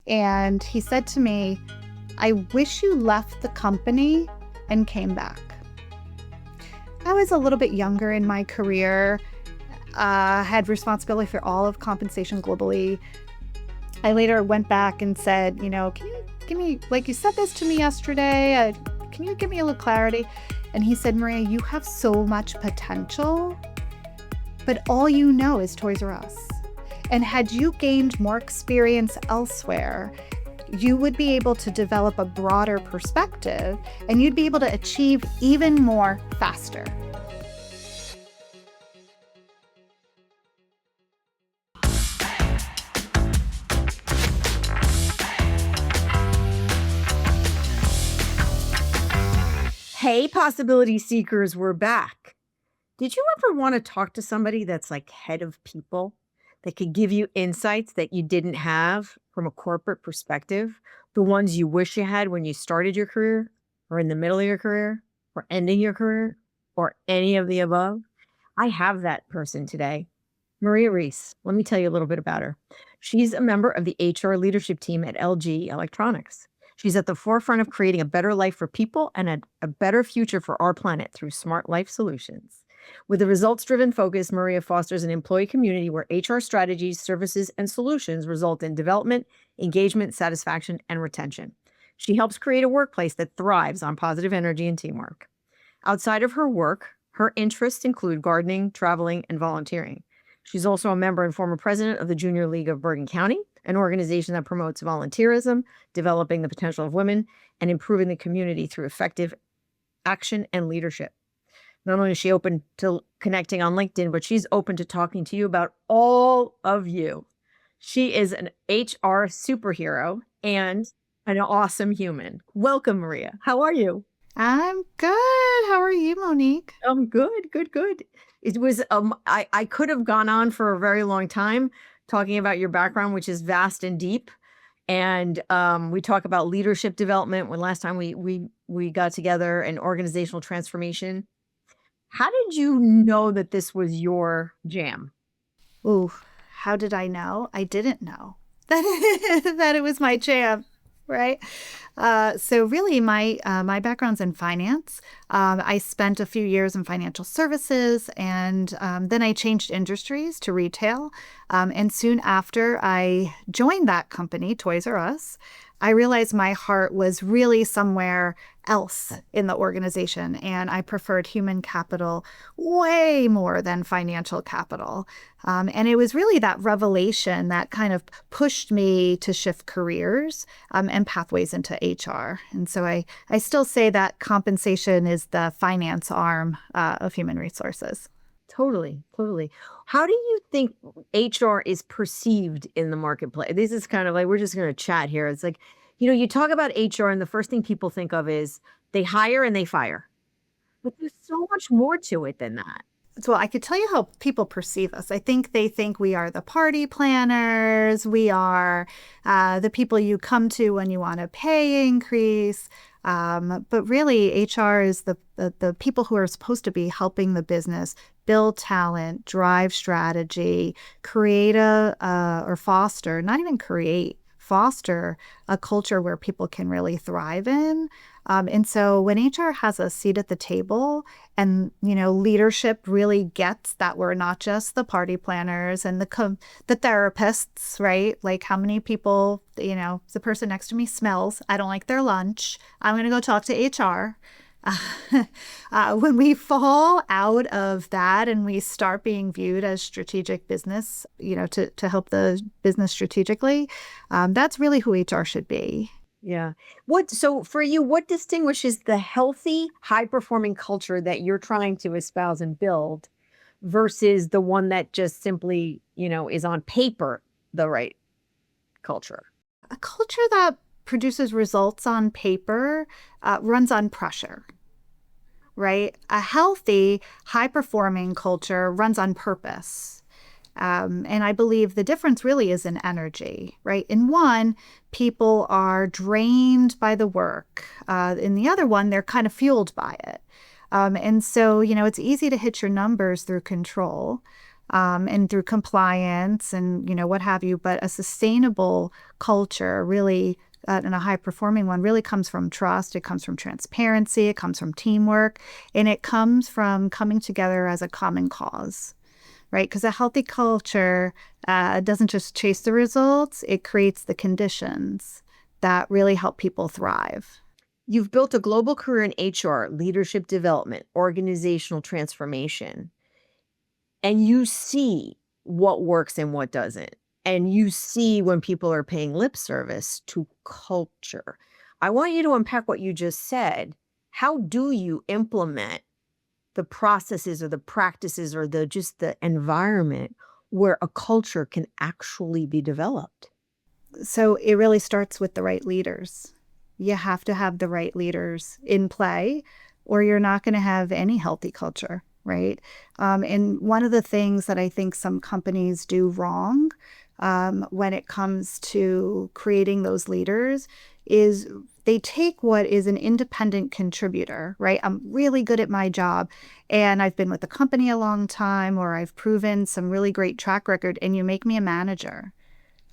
And he said to me, "I wish you left the company and came back." I was a little bit younger in my career, had responsibility for all of compensation globally. I later went back and said, "Can you give me, like you said this to me yesterday, can you give me a little clarity?" And he said, "Maria, you have so much potential, but all you know is Toys R Us. And had you gained more experience elsewhere, you would be able to develop a broader perspective and you'd be able to achieve even more faster." Hey, possibility seekers, we're back. Did you ever want to talk to somebody that's like head of people that could give you insights that you didn't have from a corporate perspective? The ones you wish you had when you started your career, or in the middle of your career, or ending your career, or any of the above? I have that person today. Maria Reis. Let me tell you a little bit about her. She's a member of the HR leadership team at LG Electronics. She's at the forefront of creating a better life for people and a better future for our planet through smart life solutions. With a results driven focus, Maria fosters an employee community where HR strategies, services, and solutions result in development, engagement, satisfaction, and retention. She helps create a workplace that thrives on positive energy and teamwork. Outside of her work, her interests include gardening, traveling, and volunteering. She's also a member and former president of the Junior League of Bergen County, an organization that promotes volunteerism, developing the potential of women, and improving the community through effective action and leadership. Not only is she open to connecting on LinkedIn, but she's open to talking to you about all of you. She is an HR superhero and an awesome human. Welcome, Maria. How are you? I'm good. How are you, Monique? Good, good, good. It was I could have gone on for a very long time talking about your background, which is vast and deep. And we talk about leadership development when last time we got together and organizational transformation. How did you know that this was your jam? Ooh, how did I know? I didn't know that it was my jam, right? So really, my background's in finance. I spent a few years in financial services, and then I changed industries to retail. And soon after I joined that company, Toys R Us, I realized my heart was really somewhere else in the organization, and I preferred human capital way more than financial capital. And it was really that revelation that kind of pushed me to shift careers and pathways into HR. And so I still say that compensation is the finance arm of human resources. Totally, totally. How do you think HR is perceived in the marketplace? This is kind of like we're just going to chat here. It's like, you talk about HR, and the first thing people think of is they hire and they fire. But there's so much more to it than that. So I could tell you how people perceive us. I think they think we are the party planners. We are the people you come to when you want a pay increase. But really, HR is the people who are supposed to be helping the business build talent, drive strategy, create or foster, not even create, foster a culture where people can really thrive in. And so when HR has a seat at the table and, leadership really gets that we're not just the party planners and the therapists, right? Like how many people, the person next to me smells, I don't like their lunch, I'm going to go talk to HR. When we fall out of that and we start being viewed as strategic business, to help the business strategically, that's really who HR should be. Yeah. So for you, what distinguishes the healthy, high-performing culture that you're trying to espouse and build versus the one that just simply, is on paper the right culture? A culture that produces results on paper runs on pressure, right? A healthy, high-performing culture runs on purpose. And I believe the difference really is in energy, right? In one, people are drained by the work. In the other one, they're kind of fueled by it. And so, it's easy to hit your numbers through control. and through compliance and, what have you. But a sustainable culture really, and a high performing one really comes from trust. It comes from transparency. It comes from teamwork. And it comes from coming together as a common cause, right? Because a healthy culture doesn't just chase the results, it creates the conditions that really help people thrive. You've built a global career in HR, leadership development, organizational transformation, and you see what works and what doesn't. And you see when people are paying lip service to culture. I want you to unpack what you just said. How do you implement the processes or the practices or the environment where a culture can actually be developed? So it really starts with the right leaders. You have to have the right leaders in play, or you're not going to have any healthy culture, right? And one of the things that I think some companies do wrong when it comes to creating those leaders is they take what is an independent contributor, right? I'm really good at my job and I've been with the company a long time, or I've proven some really great track record, and you make me a manager.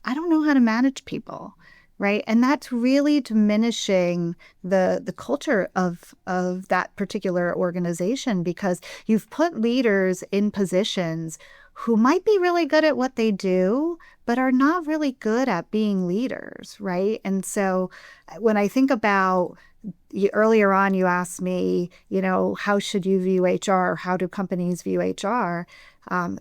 I don't know how to manage people, right? And that's really diminishing the culture of that particular organization, because you've put leaders in positions who might be really good at what they do, but are not really good at being leaders, right? And so when I think about earlier on, you asked me, how should you view HR? How do companies view HR?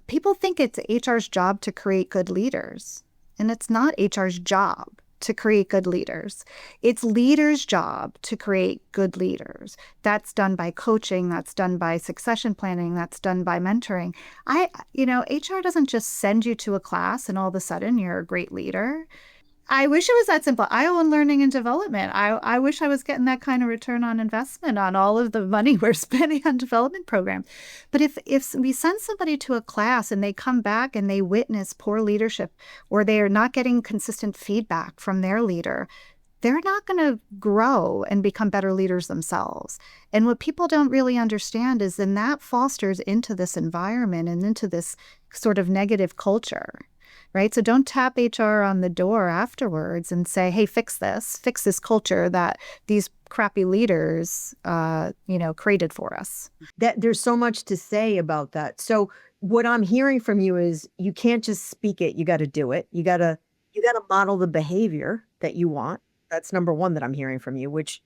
People think it's HR's job to create good leaders. And it's not HR's job to create good leaders. It's leaders' job to create good leaders. That's done by coaching, that's done by succession planning, that's done by mentoring. HR doesn't just send you to a class and all of a sudden you're a great leader. I wish it was that simple. I own learning and development. I wish I was getting that kind of return on investment on all of the money we're spending on development programs. But if we send somebody to a class and they come back and they witness poor leadership, or they are not getting consistent feedback from their leader, they're not going to grow and become better leaders themselves. And what people don't really understand is then that fosters into this environment and into this sort of negative culture. Right. So don't tap HR on the door afterwards and say, hey, fix this culture that these crappy leaders, created for us. That there's so much to say about that. So what I'm hearing from you is you can't just speak it, you got to do it. You got to model the behavior that you want. That's number one that I'm hearing from you, which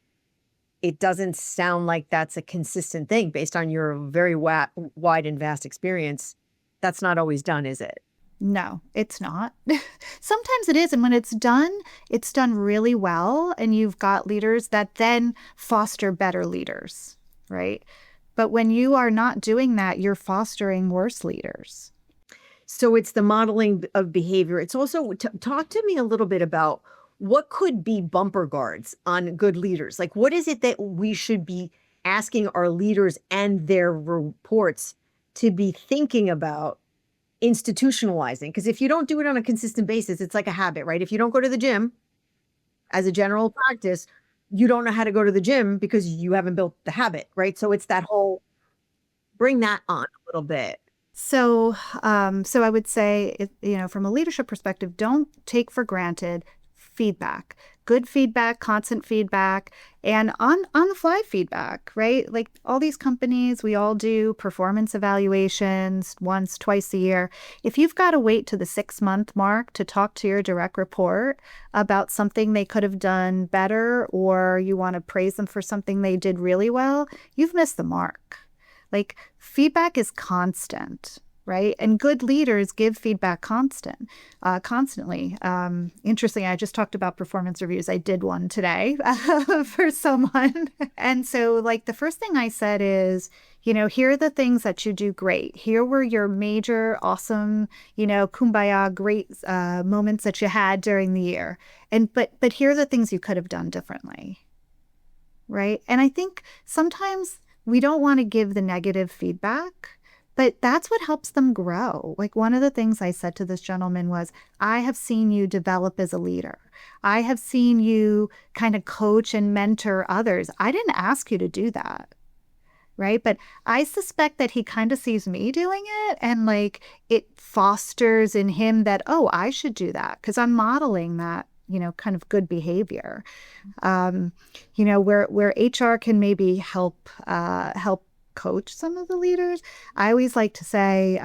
it doesn't sound like that's a consistent thing based on your very wide and vast experience. That's not always done, is it? No, it's not. Sometimes it is. And when it's done really well. And you've got leaders that then foster better leaders, right? But when you are not doing that, you're fostering worse leaders. So it's the modeling of behavior. It's also talk to me a little bit about what could be bumper guards on good leaders. Like, what is it that we should be asking our leaders and their reports to be thinking about institutionalizing? Because if you don't do it on a consistent basis, it's like a habit, right? If you don't go to the gym as a general practice, you don't know how to go to the gym because you haven't built the habit, right? So it's that whole bring that on a little bit. So I would say, from a leadership perspective, don't take for granted feedback, good feedback, constant feedback, and on the fly feedback, right? Like all these companies, we all do performance evaluations once, twice a year. If you've got to wait to the 6-month mark to talk to your direct report about something they could have done better, or you want to praise them for something they did really well, you've missed the mark. Like feedback is constant, right? And good leaders give feedback constantly. Interestingly, I just talked about performance reviews. I did one today for someone. And so like the first thing I said is, here are the things that you do great. Here were your major, awesome, kumbaya, great moments that you had during the year. But here are the things you could have done differently, right? And I think sometimes we don't want to give the negative feedback, but that's what helps them grow. Like one of the things I said to this gentleman was, I have seen you develop as a leader. I have seen you kind of coach and mentor others. I didn't ask you to do that, right? But I suspect that he kind of sees me doing it and like it fosters in him that, oh, I should do that because I'm modeling that, kind of good behavior. Um, where HR can maybe help coach some of the leaders. I always like to say,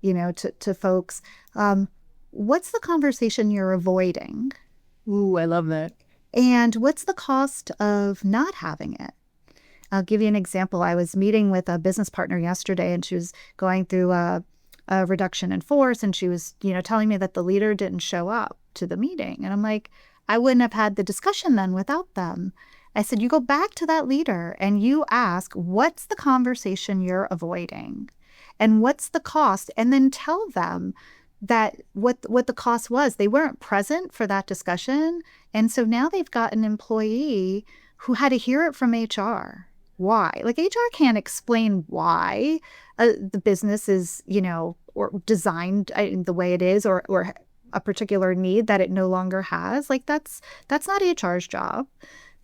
to folks, what's the conversation you're avoiding? Ooh, I love that. And what's the cost of not having it? I'll give you an example. I was meeting with a business partner yesterday, and she was going through a reduction in force, and she was, telling me that the leader didn't show up to the meeting. And I'm like, I wouldn't have had the discussion then without them. I said, you go back to that leader and you ask, what's the conversation you're avoiding? And what's the cost? And then tell them that what the cost was. They weren't present for that discussion. And so now they've got an employee who had to hear it from HR. Why? Like HR can't explain why the business is, or designed the way it is, or a particular need that it no longer has. Like that's not HR's job.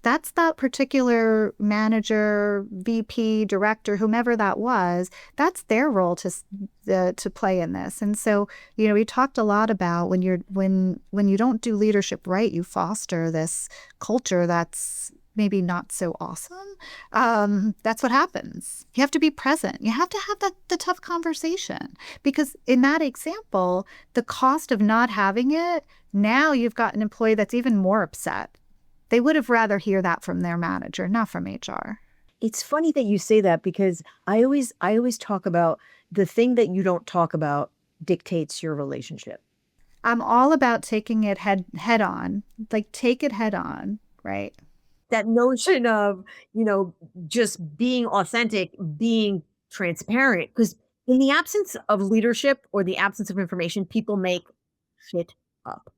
That's that particular manager, VP, director, whomever that was. That's their role to play in this. And so, we talked a lot about when you don't do leadership right, you foster this culture that's maybe not so awesome. That's what happens. You have to be present. You have to have the tough conversation because in that example, the cost of not having it, now you've got an employee that's even more upset. They would have rather hear that from their manager, not from HR. It's funny that you say that because I always talk about the thing that you don't talk about dictates your relationship. I'm all about taking it head on, like take it head on, right? That notion of, just being authentic, being transparent, because in the absence of leadership or the absence of information, people make shit up.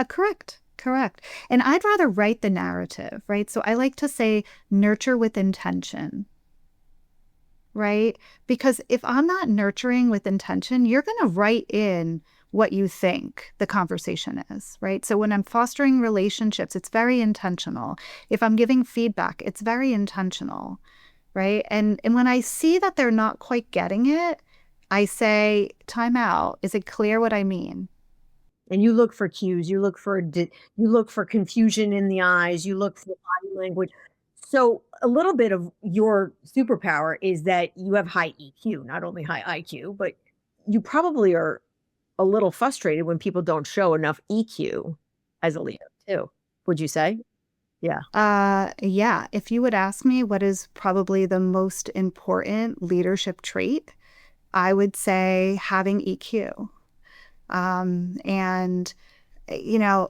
Correct. Correct. And I'd rather write the narrative, right? So I like to say nurture with intention, right? Because if I'm not nurturing with intention, you're going to write in what you think the conversation is, right? So when I'm fostering relationships, it's very intentional. If I'm giving feedback, it's very intentional, right? And when I see that they're not quite getting it, I say, time out. Is it clear what I mean? And you look for cues, you look for confusion in the eyes, you look for body language. So a little bit of your superpower is that you have high EQ, not only high IQ, but you probably are a little frustrated when people don't show enough EQ as a leader too. Would you say? Yeah. Yeah. If you would ask me what is probably the most important leadership trait, I would say having EQ. And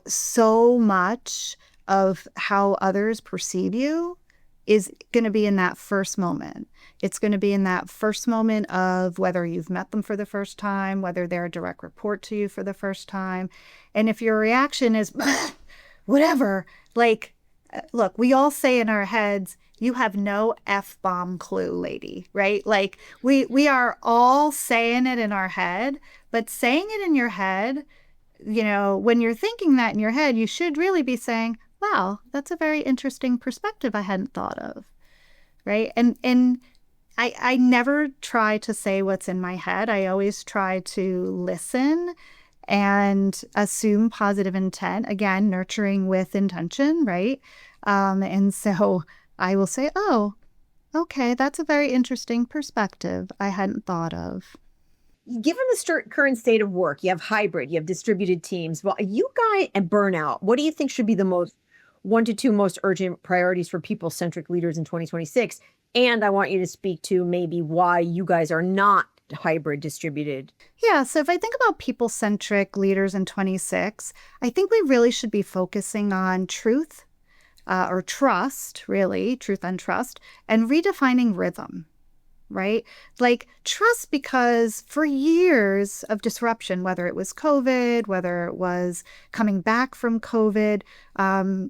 so much of how others perceive you is going to be in that first moment. It's going to be in that first moment of whether you've met them for the first time, whether they're a direct report to you for the first time. And if your reaction is whatever, like, look, we all say in our heads, you have no F-bomb clue, lady, right? Like we are all saying it in our head, but saying it in your head, when you're thinking that in your head, you should really be saying, wow, that's a very interesting perspective I hadn't thought of, right? And I never try to say what's in my head. I always try to listen and assume positive intent. Again, nurturing with intention, right? And so I will say, oh, okay, that's a very interesting perspective I hadn't thought of. Given the current state of work, you have hybrid, you have distributed teams. Well, you guys and burnout. What do you think should be the most one to two most urgent priorities for people centric leaders in 2026? And I want you to speak to maybe why you guys are not hybrid distributed. Yeah, so if I think about people centric leaders in 26, I think we really should be focusing on truth or trust, really, truth and trust, and redefining rhythm, right? Like trust because for years of disruption, whether it was COVID, whether it was coming back from COVID,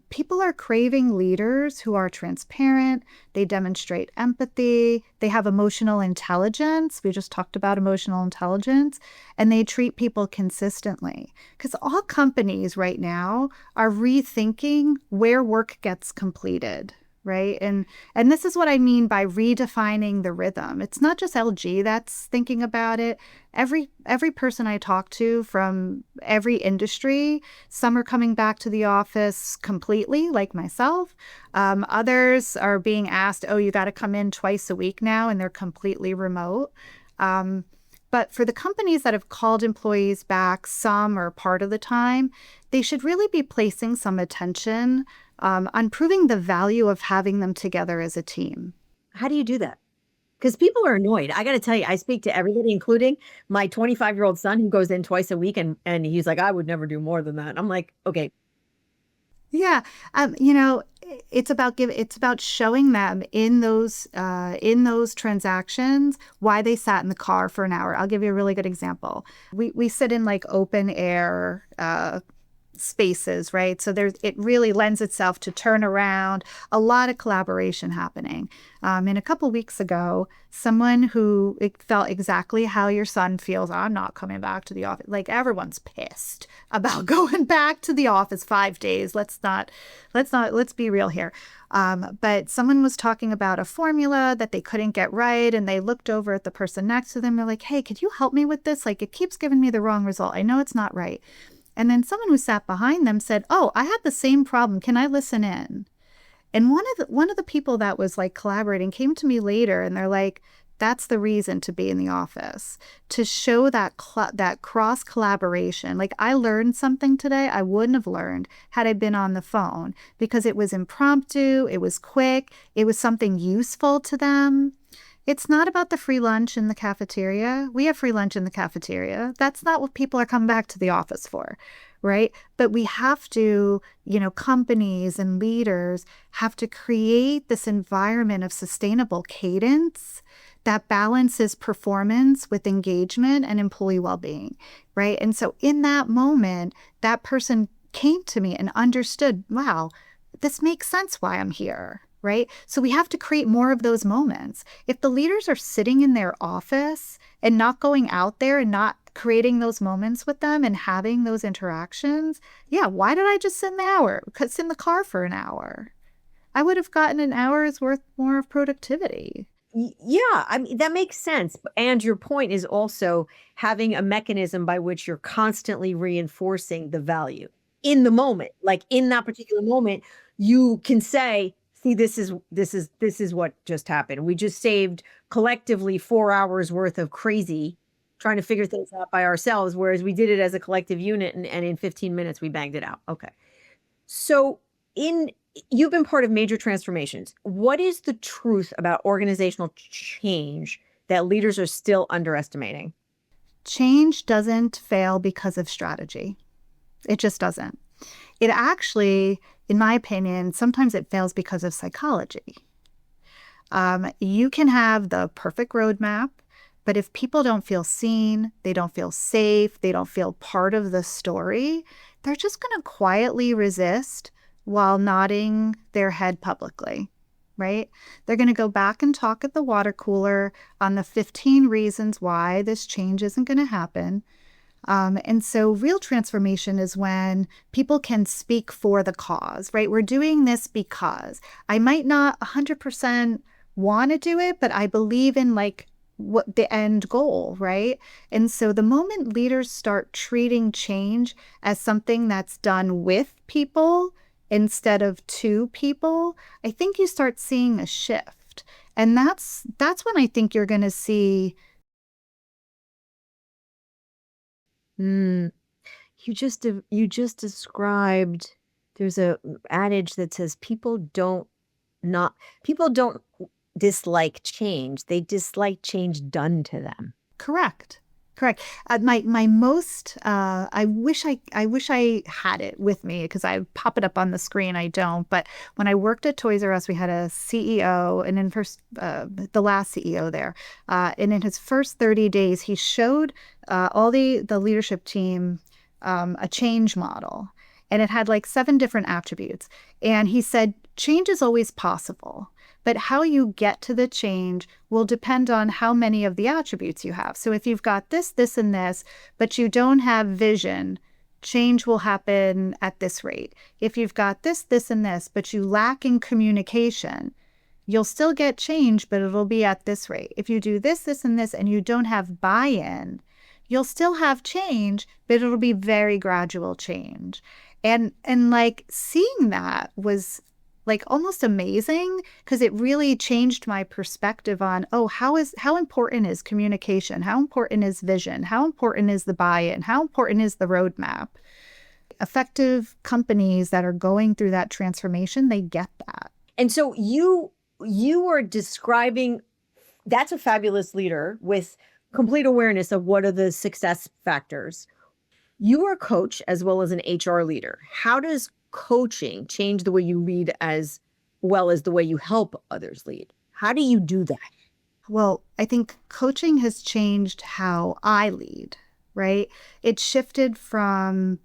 people are craving leaders who are transparent, they demonstrate empathy, they have emotional intelligence. We just talked about emotional intelligence, and they treat people consistently. Because all companies right now are rethinking where work gets completed. right? And this is what I mean by redefining the rhythm. It's not just LG that's thinking about it. Every person I talk to from every industry, some are coming back to the office completely, like myself. Others are being asked, "Oh, you got to come in twice a week now," and they're completely remote. Um, but for the companies that have called employees back some or part of the time, they should really be placing some attention on proving the value of having them together as a team. How do you do that? Because people are annoyed. I gotta tell you, I speak to everybody, including my 25-year-old son who goes in twice a week, and he's like, "I would never do more than that." I'm like, "Okay." Yeah, it's about showing them in those transactions why they sat in the car for an hour. I'll give you a really good example. We sit in like open air spaces, right? So it really lends itself to turn around, a lot of collaboration happening. And a couple weeks ago, someone who it felt exactly how your son feels, I'm not coming back to the office. Like everyone's pissed about going back to the office 5 days. Let's be real here. But someone was talking about a formula that they couldn't get right, and they looked over at the person next to them. They're like, "Hey, could you help me with this? Like, it keeps giving me the wrong result. I know it's not right." And then someone who sat behind them said, "Oh, I had the same problem. Can I listen in?" And one of the people that was like collaborating came to me later, and they're like, "That's the reason to be in the office, to show that cross collaboration. Like I learned something today I wouldn't have learned had I been on the phone because it was impromptu, it was quick, it was something useful to them." It's not about the free lunch in the cafeteria. We have free lunch in the cafeteria. That's not what people are coming back to the office for, right? But we have to, companies and leaders have to create this environment of sustainable cadence that balances performance with engagement and employee well-being, right? And so in that moment, that person came to me and understood, wow, this makes sense why I'm here, right? So we have to create more of those moments. If the leaders are sitting in their office and not going out there and not creating those moments with them and having those interactions, yeah, why did I just sit in the hour? Sit in the car for an hour. I would have gotten an hour's worth more of productivity. Yeah, I mean, that makes sense. And your point is also having a mechanism by which you're constantly reinforcing the value in the moment. Like in that particular moment, you can say, "See, this is what just happened. We just saved collectively 4 hours worth of crazy trying to figure things out by ourselves, whereas we did it as a collective unit, and in 15 minutes we banged it out." Okay. So, in you've been part of major transformations. What is the truth about organizational change that leaders are still underestimating? Change doesn't fail because of strategy. It just doesn't. It actually, in my opinion, sometimes it fails because of psychology. You can have the perfect roadmap, but if people don't feel seen, they don't feel safe, they don't feel part of the story, they're just going to quietly resist while nodding their head publicly, right? They're going to go back and talk at the water cooler on the 15 reasons why this change isn't going to happen. And so real transformation is when people can speak for the cause, right? We're doing this because I might not 100% want to do it, but I believe in like what the end goal, right? And so the moment leaders start treating change as something that's done with people instead of to people, I think you start seeing a shift. And that's when I think you're going to see. Mm, you just described there's a adage that says not people don't dislike change. They dislike change done to them. Correct. Correct. My most I wish I had it with me because I pop it up on the screen. I don't. But when I worked at Toys R Us, we had a CEO, and in first the last CEO there, and in his first 30 days, he showed all the leadership team a change model, and it had like 7 different attributes. And he said, change is always possible, but how you get to the change will depend on how many of the attributes you have. So if you've got this, this, and this, but you don't have vision, change will happen at this rate. If you've got this, this, and this, but you lack in communication, you'll still get change, but it'll be at this rate. If you do this, this, and this, and you don't have buy-in, you'll still have change, but it'll be very gradual change. And like seeing that was like almost amazing because it really changed my perspective on, oh, how important is communication? How important is vision? How important is the buy-in? How important is the roadmap? Effective companies that are going through that transformation, they get that. And so you are describing, that's a fabulous leader with complete awareness of what are the success factors. You are a coach as well as an HR leader. How does coaching change the way you lead as well as the way you help others lead? How do you do that? Well, I think coaching has changed how I lead, right? It shifted from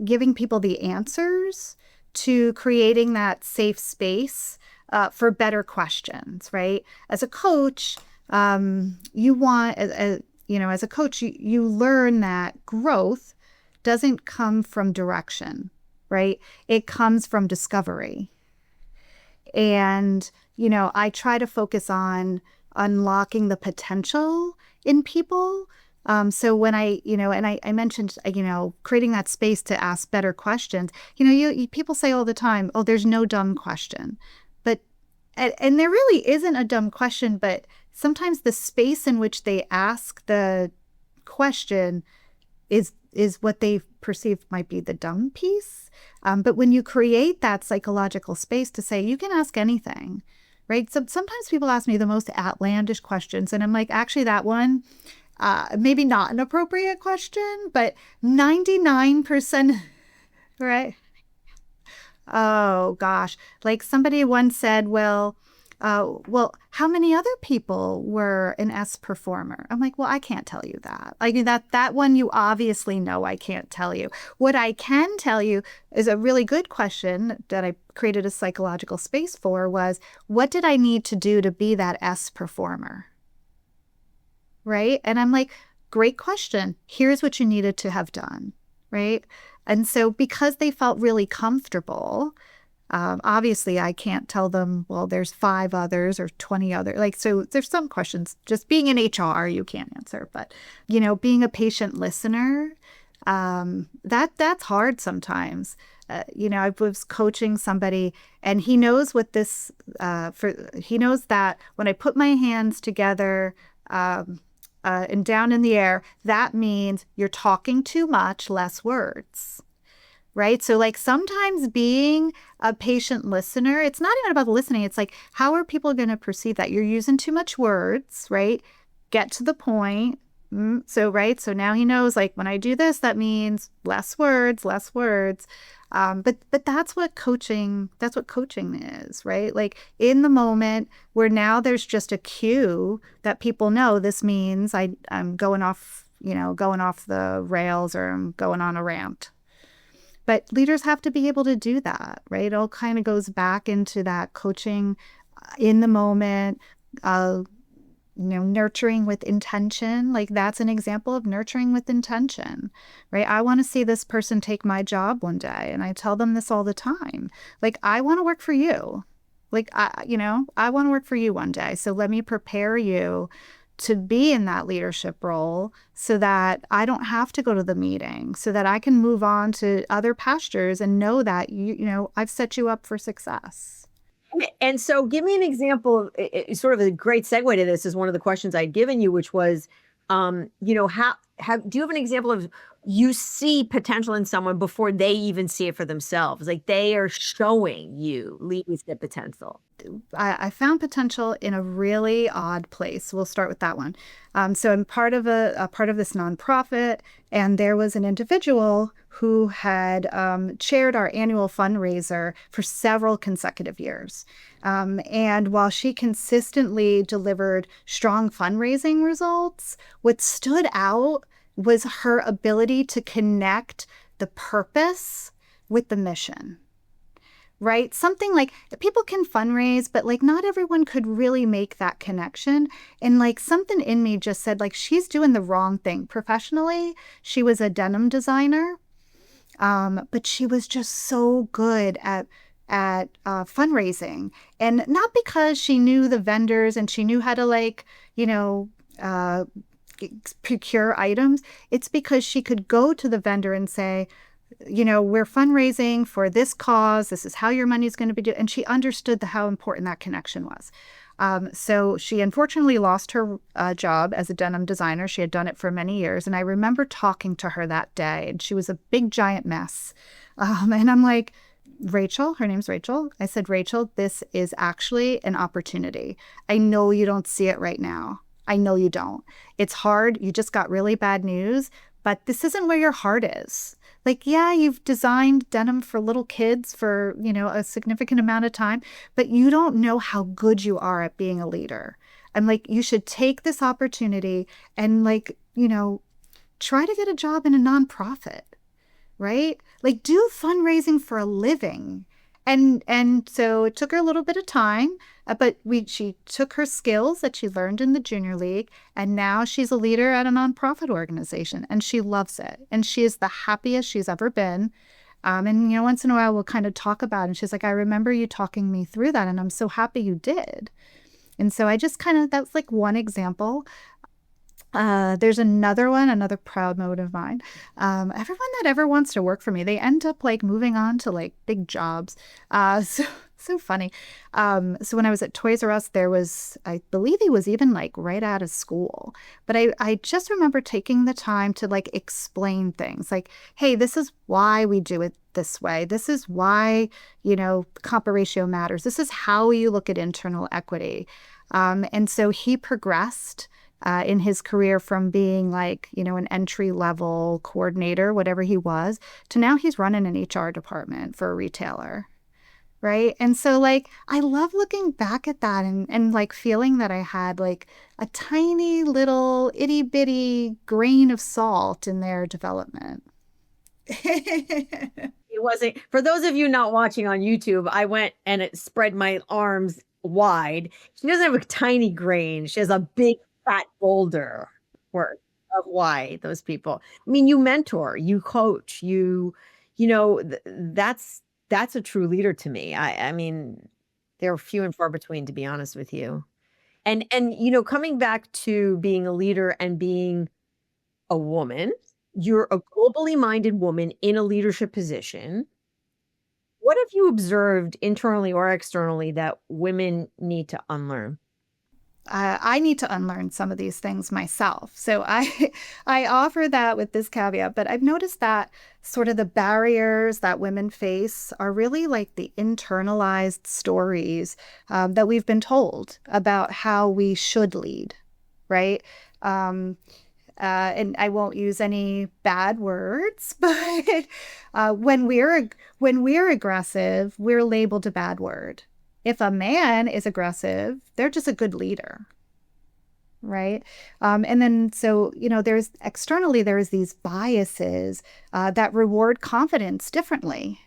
giving people the answers to creating that safe space for better questions, right? As a coach, you want, as a coach, you learn that growth doesn't come from direction, right? It comes from discovery. And, I try to focus on unlocking the potential in people. So when I mentioned, creating that space to ask better questions, people say all the time, oh, there's no dumb question. And there really isn't a dumb question, but sometimes the space in which they ask the question is what they perceive might be the dumb piece. But when you create that psychological space to say, you can ask anything, right? So sometimes people ask me the most outlandish questions, and I'm like, actually, that one, maybe not an appropriate question, but 99%, right? Oh gosh. Like somebody once said, well, how many other people were an S performer? I'm like, well, I can't tell you that. Like that one you obviously know I can't tell you. What I can tell you is a really good question that I created a psychological space for was, what did I need to do to be that S performer? Right? And I'm like, great question. Here's what you needed to have done. Right? And so because they felt really comfortable, obviously I can't tell them, well, there's 5 others or 20 other. Like, so there's some questions just being in HR you can't answer, but being a patient listener, that's hard sometimes. I was coaching somebody and he knows what this, he knows that when I put my hands together, and down in the air, that means you're talking too much, less words, right? So like sometimes being a patient listener, it's not even about the listening. It's like, how are people going to perceive that? You're using too much words, right? Get to the point. Right. So now he knows like when I do this, that means less words, less words. But that's what coaching is, right? Like in the moment where now there's just a cue that people know this means I'm going off the rails or I'm going on a rant. But leaders have to be able to do that, right? It all kind of goes back into that coaching in the moment, nurturing with intention. Like that's an example of nurturing with intention, right? I want to see this person take my job one day. And I tell them this all the time. Like, I want to work for you. Like, I want to work for you one day. So let me prepare you to be in that leadership role so that I don't have to go to the meeting, so that I can move on to other pastures and know that, I've set you up for success. And so give me an example of sort of a great segue to this is one of the questions I'd given you, which was, do you have an example of you see potential in someone before they even see it for themselves? Like they are showing you leadership potential. I found potential in a really odd place. We'll start with that one. So I'm part of a part of this nonprofit, and there was an individual who had chaired our annual fundraiser for several consecutive years. And while she consistently delivered strong fundraising results, what stood out was her ability to connect the purpose with the mission. right? Something like people can fundraise, but like not everyone could really make that connection. And like something in me just said, like, she's doing the wrong thing professionally. She was a denim designer, but she was just so good at fundraising, and not because she knew the vendors and she knew how to like, you know, uh, procure items. It's because she could go to the vendor and say, you know, we're fundraising for this cause. This is how your money is going to be. And she understood how important that connection was. So she unfortunately lost her job as a denim designer. She had done it for many years. And I remember talking to her that day, and she was a big, giant mess. And I'm like, Rachel, her name's Rachel. I said, Rachel, this is actually an opportunity. I know you don't see it right now. I know you don't. It's hard. You just got really bad news, but this isn't where your heart is. Like, yeah, you've designed denim for little kids for, you know, a significant amount of time, but you don't know how good you are at being a leader. I'm like, you should take this opportunity and, like, you know, try to get a job in a nonprofit, right? Like, do fundraising for a living. And so it took her a little bit of time, but she took her skills that she learned in the junior league, and now she's a leader at a nonprofit organization, and she loves it. And she is the happiest she's ever been. And you know, once in a while we'll kind of talk about it, and she's like, I remember you talking me through that, and I'm so happy you did. And so I just kind of, that's like one example. There's another one, another proud moment of mine. Everyone that ever wants to work for me, they end up like moving on to like big jobs. So funny. So when I was at Toys R Us, there was, I believe he was even like right out of school. But I just remember taking the time to like explain things like, hey, this is why we do it this way. This is why, you know, comp ratio matters. This is how you look at internal equity. And so he progressed in his career from being like, you know, an entry level coordinator, whatever he was, to now he's running an HR department for a retailer. Right. And so, like, I love looking back at that and like feeling that I had like a tiny little itty bitty grain of salt in their development. It wasn't for those of you not watching on YouTube, I went and it spread my arms wide. She doesn't have a tiny grain. She has a big fat boulder worth of why those people. I mean, you mentor, you coach, you know, that's a true leader to me. I mean, they're few and far between, to be honest with you. And you know, coming back to being a leader and being a woman, you're a globally minded woman in a leadership position. What have you observed internally or externally that women need to unlearn? I need to unlearn some of these things myself. So I offer that with this caveat, but I've noticed that sort of the barriers that women face are really like the internalized stories that we've been told about how we should lead, right? Um, and I won't use any bad words, but when we're aggressive, we're labeled a bad word. If a man is aggressive, they're just a good leader, right? And then so you know, there's externally there's these biases that reward confidence differently,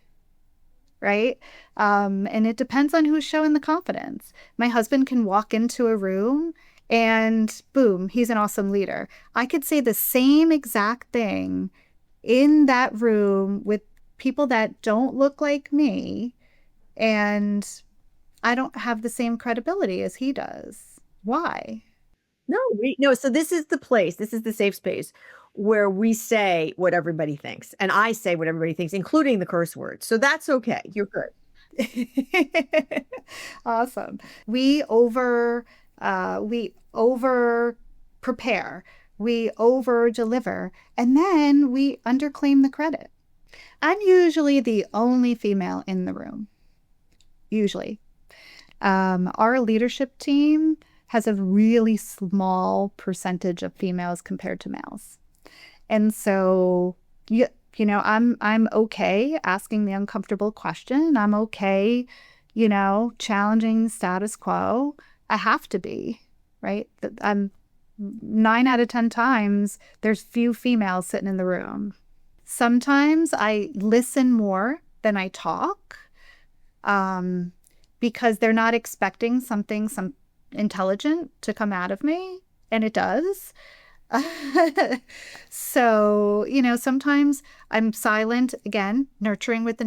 right? And it depends on who's showing the confidence. My husband can walk into a room and boom, he's an awesome leader. I could say the same exact thing in that room with people that don't look like me, and I don't have the same credibility as he does. Why? No, no, so this is the place, this is the safe space where we say what everybody thinks, and I say what everybody thinks, including the curse words. So that's okay. You're good. Awesome. We over prepare, we over deliver, and then we underclaim the credit. I'm usually the only female in the room. Usually. Our leadership team has a really small percentage of females compared to males. And so you know, I'm okay asking the uncomfortable question. I'm okay, you know, challenging the status quo. I have to be, right? I'm 9 out of 10 times there's few females sitting in the room. Sometimes I listen more than I talk. um, because they're not expecting some intelligent to come out of me, and it does. So, sometimes I'm silent again, nurturing with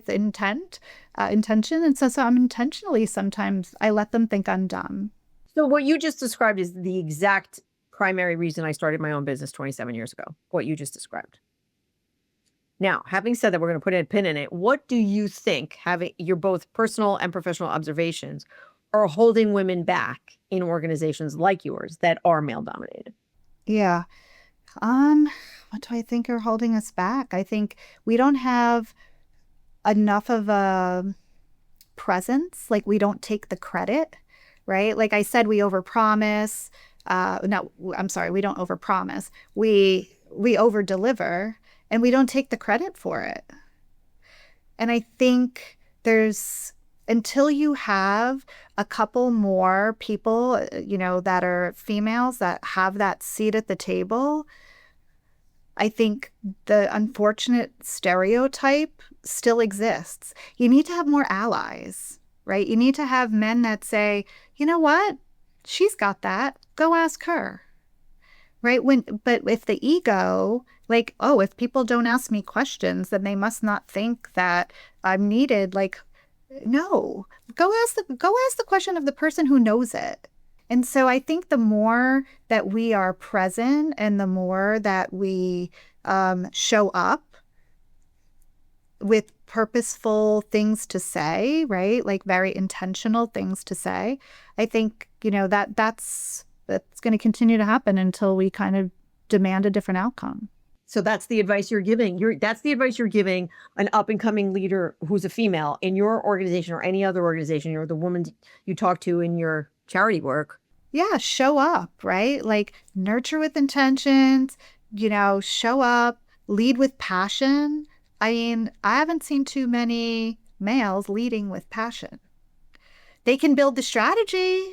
intention, and so I'm intentionally sometimes I let them think I'm dumb. So what you just described is the exact primary reason I started my own business 27 years ago. What you just described. Now, having said that, we're going to put a pin in it. What do you think, having your both personal and professional observations, are holding women back in organizations like yours that are male dominated? Yeah. Um, what do I think are holding us back? I think we don't have enough of a presence. Like we don't take the credit, right? Like I said, we overpromise. No, I'm sorry, we don't overpromise. We overdeliver, and we don't take the credit for it. And I think there's until you have a couple more people, that are females that have that seat at the table, I think the unfortunate stereotype still exists. You need to have more allies, right? You need to have men that say, you know what? She's got that. Go ask her. Right? But if the ego, like, oh, if people don't ask me questions, then they must not think that I'm needed. Like, no, go ask the question of the person who knows it. And so I think the more that we are present and the more that we show up with purposeful things to say, right? Like very intentional things to say, I think, that's going to continue to happen until we kind of demand a different outcome. So that's the advice you're giving. That's the advice you're giving an up and coming leader who's a female in your organization or any other organization, or the woman you talk to in your charity work. Yeah, show up, right? Like nurture with intentions, show up, lead with passion. I mean, I haven't seen too many males leading with passion. They can build the strategy,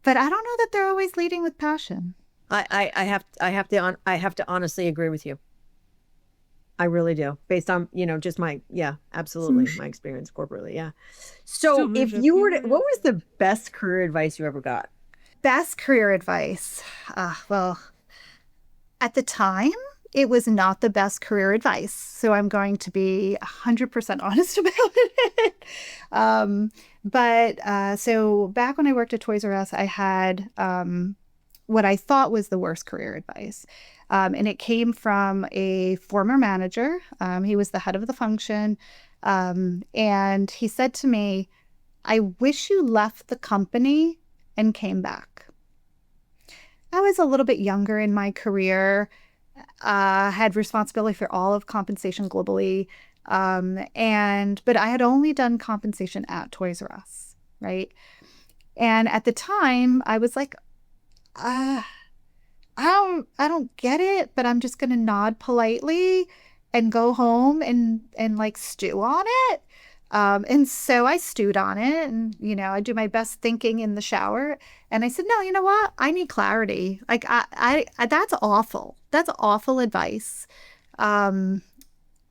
but I don't know that they're always leading with passion. I have to honestly agree with you. I really do, based on just my absolutely my experience corporately. Yeah. So if you were to, what was the best career advice you ever got? Best career advice. Well, at the time, it was not the best career advice. So I'm going to be 100% honest about it. So back when I worked at Toys R Us, I had what I thought was the worst career advice. And it came from a former manager. He was the head of the function. And he said to me, I wish you left the company and came back. I was a little bit younger in my career, had responsibility for all of compensation globally. But I had only done compensation at Toys R Us, right? And at the time, I was like, I don't get it, but I'm just gonna nod politely and go home and like stew on it. And so I stewed on it, and I do my best thinking in the shower. And I said, no, you know what? I need clarity. Like I that's awful. That's awful advice. Um,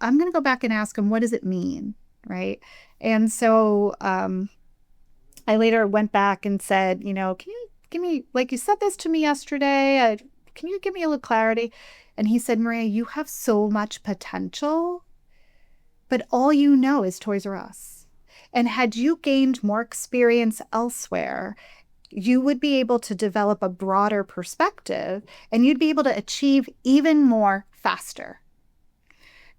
I'm gonna go back and ask him, what does it mean, right? And so I later went back and said, can you give me, like you said this to me yesterday, can you give me a little clarity? And he said, Maria, you have so much potential, but all you know is Toys R Us. And had you gained more experience elsewhere, you would be able to develop a broader perspective and you'd be able to achieve even more faster.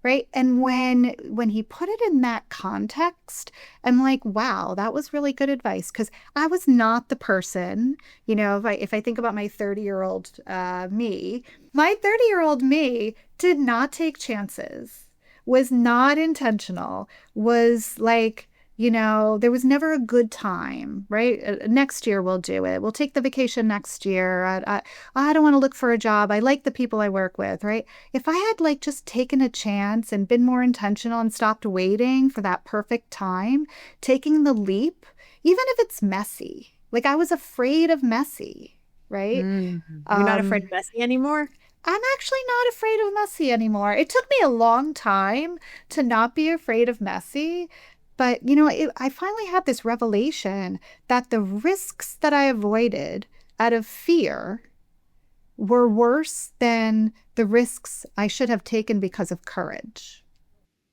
Right. And when he put it in that context, I'm like, wow, that was really good advice. Because I was not the person, if I think about my 30-year-old me, my 30-year-old me did not take chances, was not intentional, was like, there was never a good time, right? Next year we'll do it. We'll take the vacation next year. I don't want to look for a job. I like the people I work with, right? If I had like just taken a chance and been more intentional and stopped waiting for that perfect time, taking the leap, even if it's messy, like I was afraid of messy, right? You're not afraid of messy anymore? I'm actually not afraid of messy anymore. It took me a long time to not be afraid of messy, But, I finally had this revelation that the risks that I avoided out of fear were worse than the risks I should have taken because of courage.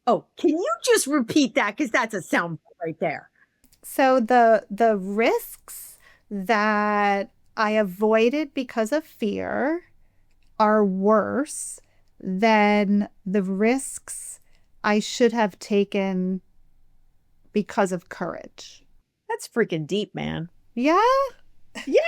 Oh, can you just repeat that? Because that's a sound right there. So the risks that I avoided because of fear are worse than the risks I should have taken because of courage. That's freaking deep, man. Yeah. Yeah.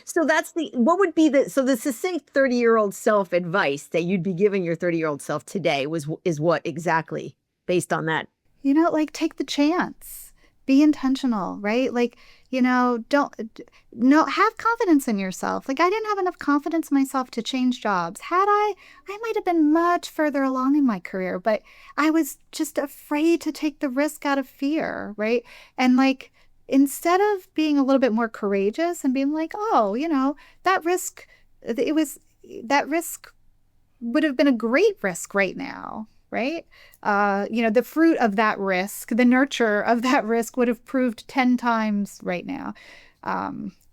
So what would be the succinct 30-year-old self advice that you'd be giving your 30-year-old self today is what exactly based on that? Like take the chance, be intentional, right? Like, don't, no, have confidence in yourself. Like I didn't have enough confidence in myself to change jobs. Had I might have been much further along in my career, but I was just afraid to take the risk out of fear, right? And like, instead of being a little bit more courageous and being like, oh, that risk, that risk would have been a great risk right now, right? The fruit of that risk, the nurture of that risk would have proved 10 times right now.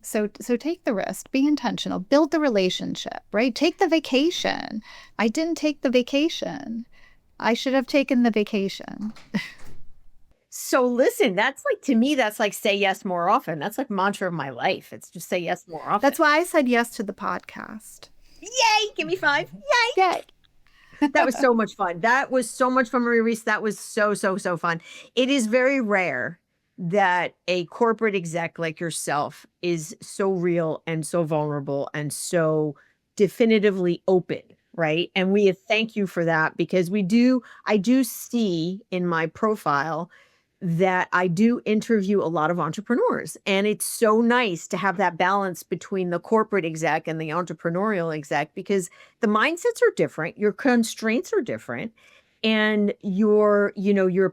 So take the risk, be intentional, build the relationship, right? Take the vacation. I didn't take the vacation. I should have taken the vacation. So listen, to me, that's like say yes more often. That's like mantra of my life. It's just say yes more often. That's why I said yes to the podcast. Yay! Give me 5. Yay! Yay! That was so much fun. That was so much fun, Maria Reis. That was so, so, so fun. It is very rare that a corporate exec like yourself is so real and so vulnerable and so definitively open, right? And we thank you for that because I do see in my profile that I do interview a lot of entrepreneurs. And it's so nice to have that balance between the corporate exec and the entrepreneurial exec because the mindsets are different, your constraints are different, and your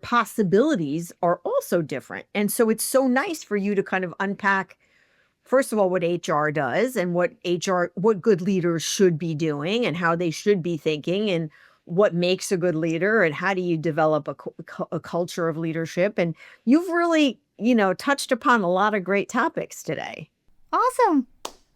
possibilities are also different. And so it's so nice for you to kind of unpack, first of all, what HR does and what good leaders should be doing and how they should be thinking and what makes a good leader and how do you develop a culture of leadership. And you've really, touched upon a lot of great topics today. Awesome.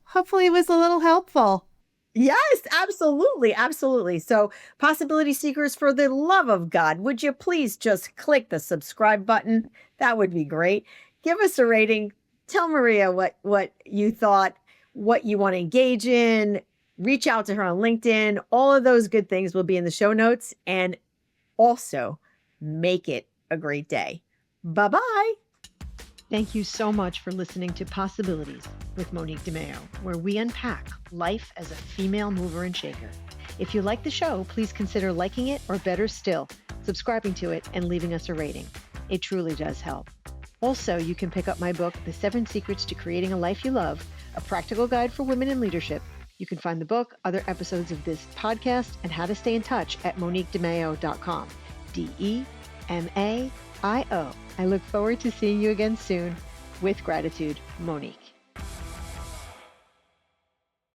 Hopefully it was a little helpful. Yes, absolutely. Absolutely. So possibility seekers, for the love of God, would you please just click the subscribe button? That would be great. Give us a rating. Tell Maria what you thought, what you want to engage in. Reach out to her on LinkedIn. All of those good things will be in the show notes. And also make it a great day. Bye-bye. Thank you so much for listening to Possibilities with Monique de Maio, where we unpack life as a female mover and shaker. If you like the show, please consider liking it or better still, subscribing to it and leaving us a rating. It truly does help. Also, you can pick up my book, The 7 Secrets to Creating a Life You Love, a practical guide for women in leadership. You can find the book, other episodes of this podcast, and how to stay in touch at moniquedemaio.com. DEMAIO. I look forward to seeing you again soon. With gratitude, Monique.